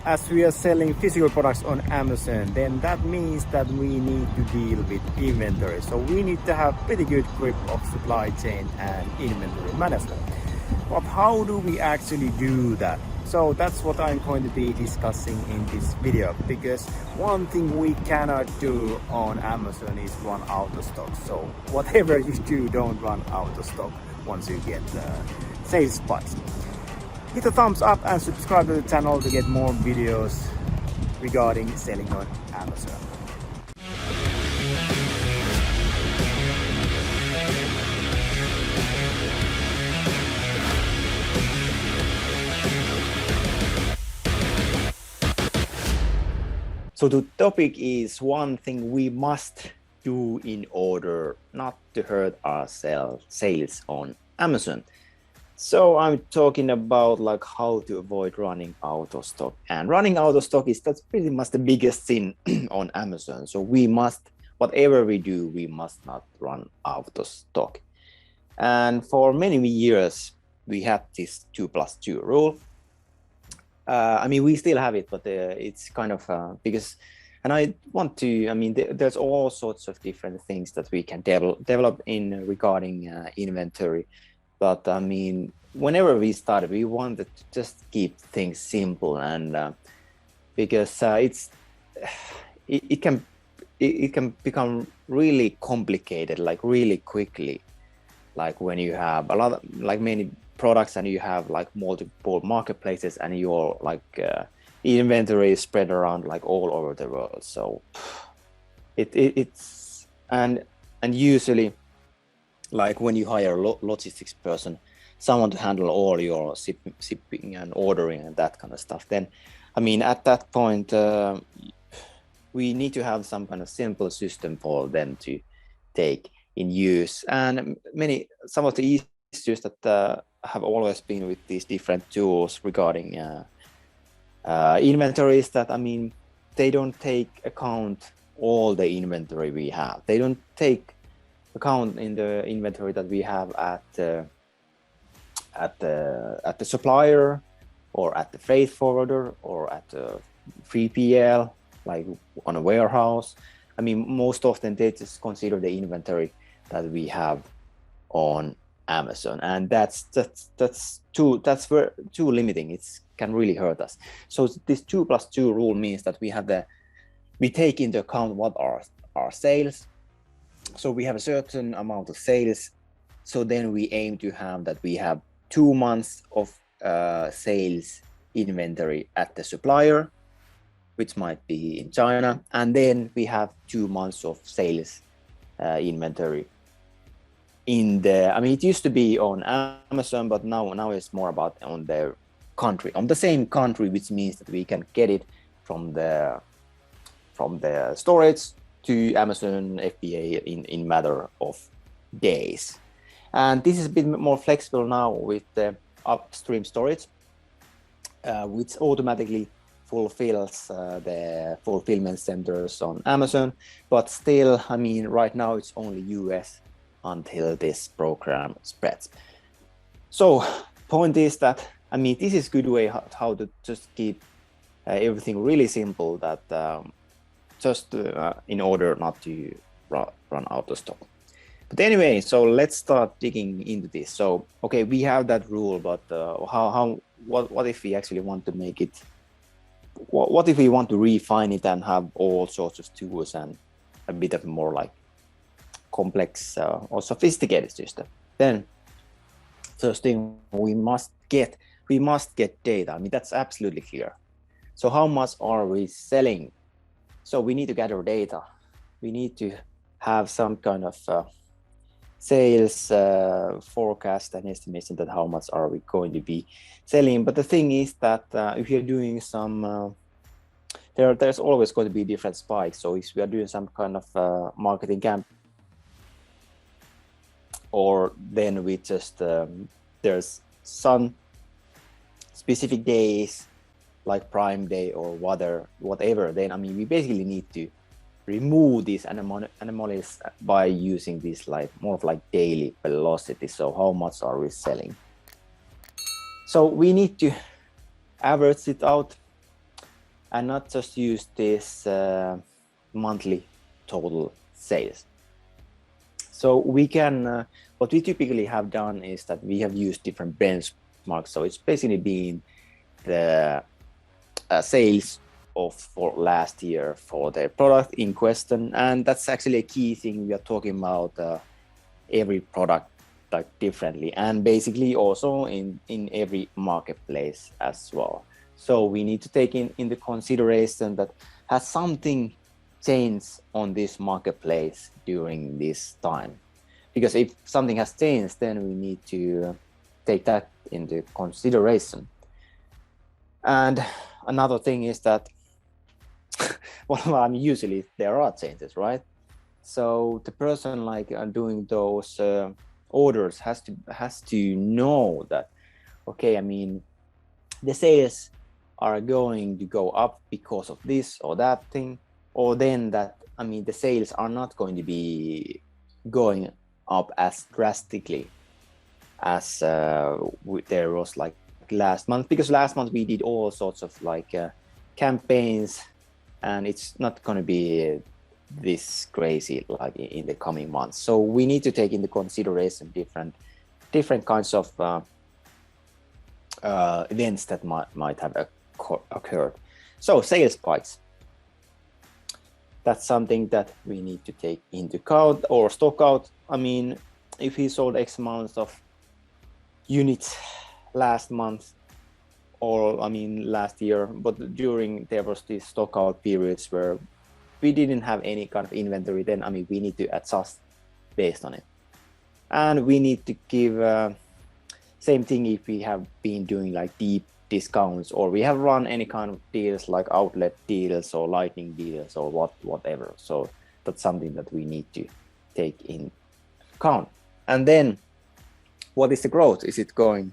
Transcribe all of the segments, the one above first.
as we are selling physical products on Amazon, then that means that we need to deal with inventory. So we need to have pretty good grip of supply chain and inventory management. But how do we actually do that? So that's what I'm going to be discussing in this video, because one thing we cannot do on Amazon is run out of stock. So whatever you do, don't run out of stock once you get sales spots. Hit a thumbs up and subscribe to the channel to get more videos regarding selling on Amazon. So the topic is one thing we must do in order not to hurt our sales on Amazon. So I'm talking about like how to avoid running out of stock. And running out of stock that's pretty much the biggest sin on Amazon. So we must, whatever we do, we must not run out of stock. And for many years, we had this 2+2 rule. I mean, we still have it, but it's kind of because, and I want to, I mean, there's all sorts of different things that we can develop in regarding inventory. But I mean, whenever we started, we wanted to just keep things simple, and because it can become really complicated, like really quickly, like when you have a lot of, like many products and you have like multiple marketplaces and your like inventory is spread around like all over the world. So it's and usually, like when you hire a logistics person, someone to handle all your shipping and ordering and that kind of stuff, then I mean at that point we need to have some kind of simple system for them to take in use. And some of the issues that have always been with these different tools regarding inventories that, I mean, they don't take account all the inventory we have. They don't take account in the inventory that we have at the supplier or at the freight forwarder or at the 3PL, like on a warehouse. I mean, most often they just consider the inventory that we have on Amazon, and that's too limiting. It can really hurt us. So this 2+2 rule means that we take into account what are our sales. So we have a certain amount of sales. So then we aim to have that we have 2 months of sales inventory at the supplier, which might be in China, and then we have 2 months of sales inventory in the, I mean, it used to be on Amazon, but now it's more about on the country, on the same country, which means that we can get it from the storage to Amazon FBA in matter of days. And this is a bit more flexible now with the upstream storage, which automatically fulfills the fulfillment centers on Amazon. But still, I mean, right now it's only US until this program spreads. So point is that, I mean, this is a good way how to just keep everything really simple, that just in order not to run out of stock. But anyway, so let's start digging into this. So okay, we have that rule, but what if we actually want to make it, what if we want to refine it and have all sorts of tools and a bit of more like complex or sophisticated system? Then first thing, we must get data. I mean, that's absolutely clear. So how much are we selling? So we need to gather data. We need to have some kind of sales forecast and estimation that how much are we going to be selling. But the thing is that if you're doing some there's always going to be different spikes. So if we are doing some kind of marketing camp, or then we just there's some specific days like Prime Day or whatever, then I mean we basically need to remove these anomalies by using this like more of like daily velocity. So how much are we selling? So we need to average it out and not just use this monthly total sales. So we can, what we typically have done is that we have used different benchmarks. So it's basically been the sales for last year for the product in question, and that's actually a key thing. We are talking about every product like differently, and basically also in every marketplace as well. So we need to take into consideration that has something changed on this marketplace during this time, because if something has changed, then we need to take that into consideration. And another thing is that well, I mean, usually there are changes, right? So the person like doing those orders has to know that, okay, I mean, the sales are going to go up because of this or that thing, or then that, I mean, the sales are not going to be going up as drastically as there was like last month, because last month we did all sorts of like campaigns, and it's not going to be this crazy like in the coming months. So we need to take into consideration different kinds of events that might have occurred. So sales spikes, that's something that we need to take into account, or stock out. I mean, if he sold X amount of units last month, or I mean last year, but during there was these stock out periods where we didn't have any kind of inventory, then I mean we need to adjust based on it. And we need to give same thing if we have been doing like deep discounts, or we have run any kind of deals like outlet deals or lightning deals or whatever. So that's something that we need to take in account. And then what is the growth? Is it going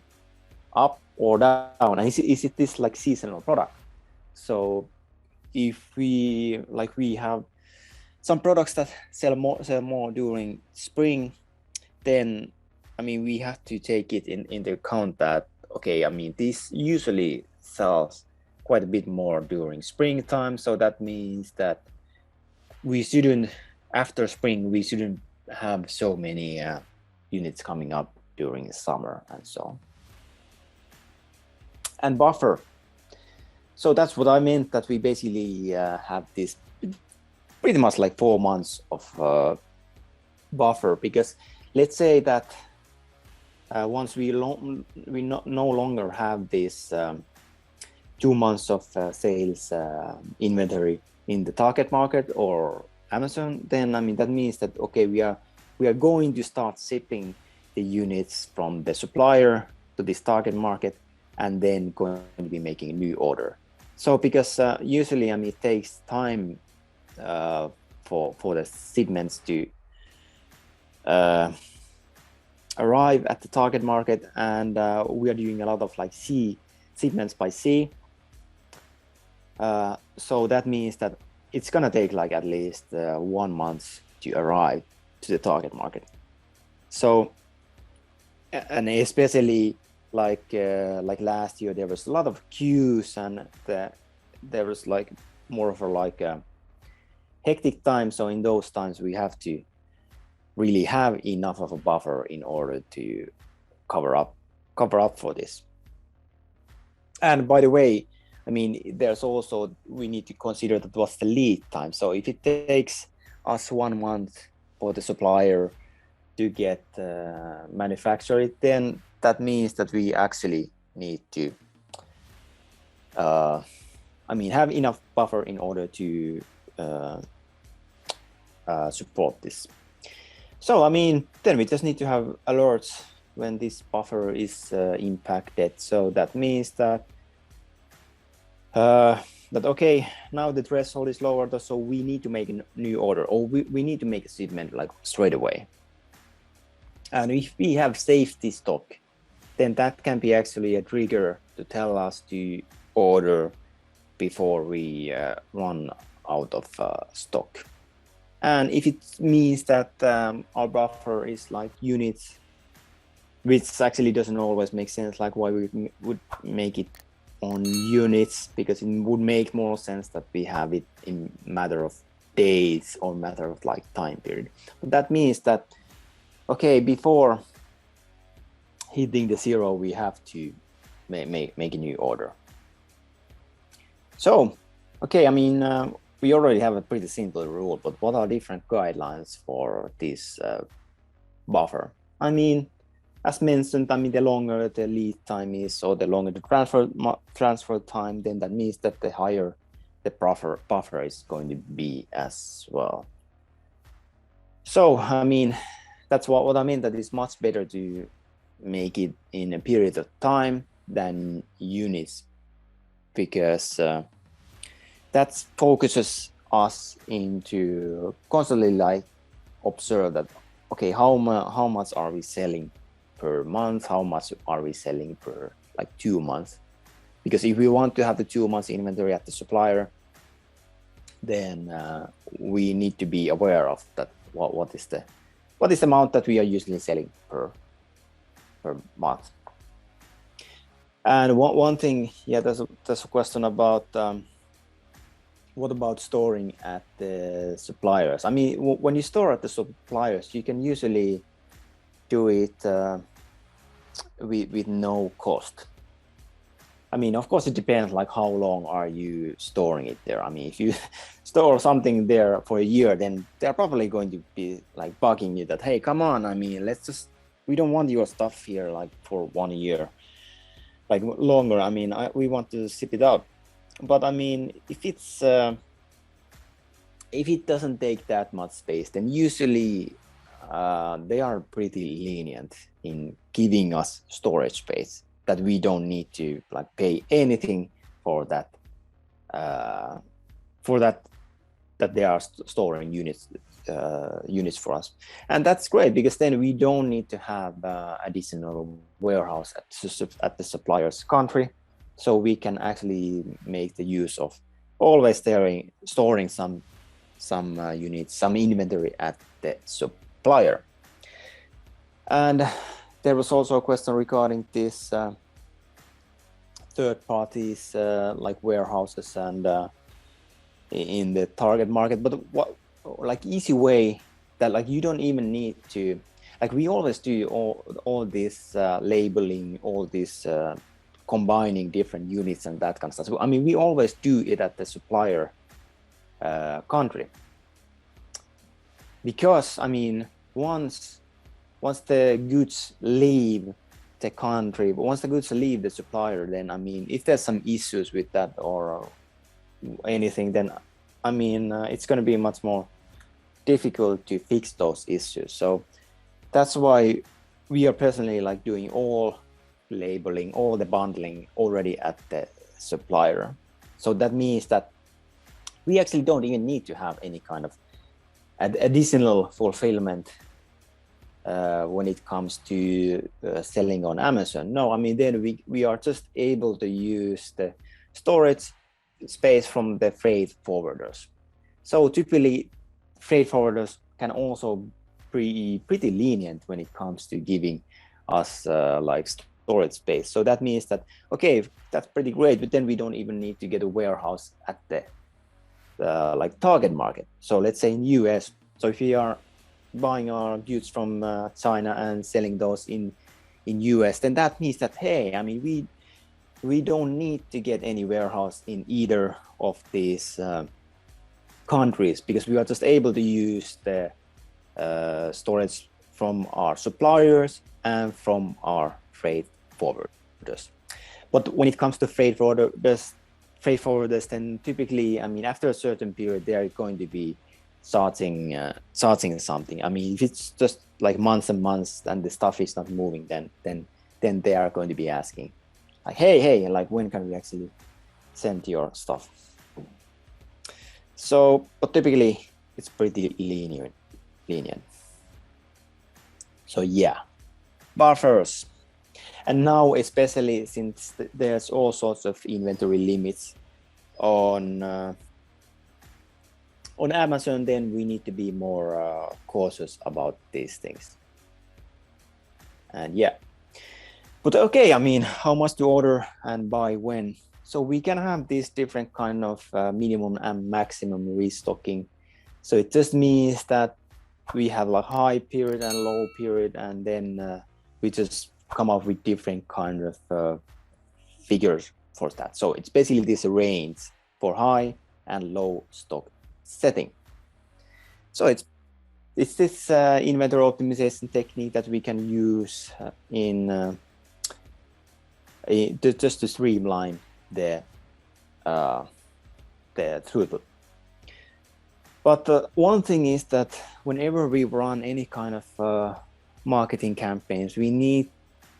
up or down? And is it this like seasonal product? So if we have some products that sell more during spring, then I mean we have to take it into account that, okay, I mean this usually sells quite a bit more during springtime. So that means that we shouldn't, after spring, we shouldn't have so many units coming up during the summer and so on. And buffer. So that's what I meant, that we basically have this pretty much like 4 months of buffer, because let's say that once we no longer have this 2 months of sales inventory in the target market or Amazon, then I mean that means that, okay, we are going to start shipping the units from the supplier to this target market, and then going to be making a new order. So because usually I mean it takes time for the shipments to arrive at the target market, and we are doing a lot of like shipments by sea. So that means that it's gonna take like at least 1 month to arrive to the target market. So, and especially like last year, there was a lot of queues, and there was like more of a like hectic time. So in those times, we have to really have enough of a buffer in order to cover up for this. And by the way, I mean, there's also, we need to consider that what's the lead time. So if it takes us 1 month for the supplier to get manufactured, then that means that we actually need to I mean have enough buffer in order to support this. So I mean, then we just need to have alerts when this buffer is impacted. So that means that okay, now the threshold is lowered, so we need to make a new order, or we need to make a shipment like straight away. And if we have safety stock, then that can be actually a trigger to tell us to order before we run out of stock. And if it means that our buffer is like units, which actually doesn't always make sense, like why we would make it on units, because it would make more sense that we have it in matter of days or matter of like time period. But that means that, okay, before hitting the 0, we have to make a new order. So, okay, I mean, we already have a pretty simple rule, but what are different guidelines for this buffer? I mean, as mentioned, I mean, the longer the lead time is, or the longer the transfer time, then that means that the higher the buffer is going to be as well. So, I mean, that's what I mean, that it's much better to make it in a period of time than units, because that focuses us into constantly like observe that, okay, how much are we selling per month, how much are we selling per like 2 months? Because if we want to have the 2 months inventory at the supplier, then we need to be aware of that. What is the amount that we are usually selling per month? And one thing, yeah, there's a question about what about storing at the suppliers? I mean, when you store at the suppliers, you can usually do it with no cost. I mean, of course, it depends, like how long are you storing it there. I mean, if you store something there for a year, then they're probably going to be like bugging you that, hey, come on, I mean, we don't want your stuff here like for 1 year, like longer. I mean, we want to ship it out. But I mean, if it doesn't take that much space, then usually they are pretty lenient in giving us storage space that we don't need to like pay anything for that. That they are storing units for us, and that's great, because then we don't need to have additional warehouse at the supplier's country. So we can actually make the use of always storing some units, some inventory at the supplier. And there was also a question regarding this third parties like warehouses and in the target market. But what like easy way that like you don't even need to, like we always do all this labeling, all this combining different units and that kind of stuff. So, I mean, we always do it at the supplier country, because I mean, once the goods leave the country, once the goods leave the supplier, then I mean, if there's some issues with that or anything, then I mean, it's going to be much more difficult to fix those issues. So that's why we are personally like doing all labeling, all the bundling already at the supplier. So that means that we actually don't even need to have any kind of additional fulfillment when it comes to selling on Amazon. No, I mean, then we are just able to use the storage space from the freight forwarders. So typically freight forwarders can also be pretty lenient when it comes to giving us like storage space. So that means that, okay, that's pretty great, but then we don't even need to get a warehouse at the like target market. So let's say in US, so if we are buying our goods from China and selling those in US, then that means that, hey, I mean, we don't need to get any warehouse in either of these countries, because we are just able to use the storage from our suppliers and from our freight forwarders. But when it comes to freight forwarders, then typically, I mean, after a certain period, they are going to be charging something. I mean, if it's just like months and months and the stuff is not moving, then they are going to be asking, like, hey, like, when can we actually send your stuff? So, but typically it's pretty lenient. So yeah, buffers. And now, especially since there's all sorts of inventory limits on Amazon, then we need to be more cautious about these things. And yeah, but okay, I mean, how much to order and buy when? So we can have these different kind of minimum and maximum restocking. So it just means that we have like high period and low period, and then we just come up with different kind of figures for that. So it's basically this range for high and low stock setting. So it's this inventory optimization technique that we can use just to streamline the throughput. But one thing is that whenever we run any kind of marketing campaigns, we need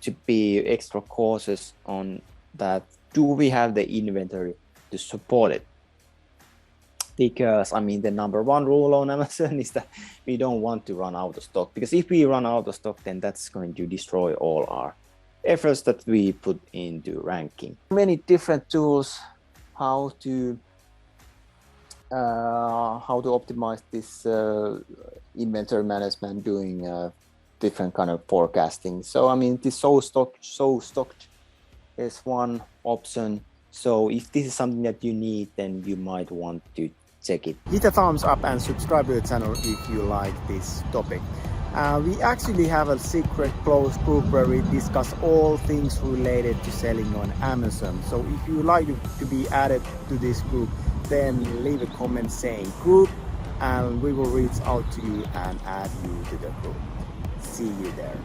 to be extra cautious on that. Do we have the inventory to support it? Because I mean, the number one rule on Amazon is that we don't want to run out of stock, because if we run out of stock, then that's going to destroy all our efforts that we put into ranking. Many different tools how to optimize this inventory management, doing different kind of forecasting. So I mean, this so stocked is one option. So if this is something that you need, then you might want to check it. Hit a thumbs up and subscribe to the channel if you like this topic. We actually have a secret closed group where we discuss all things related to selling on Amazon. So if you like to be added to this group, then leave a comment saying group, and we will reach out to you and add you to the group. See you there.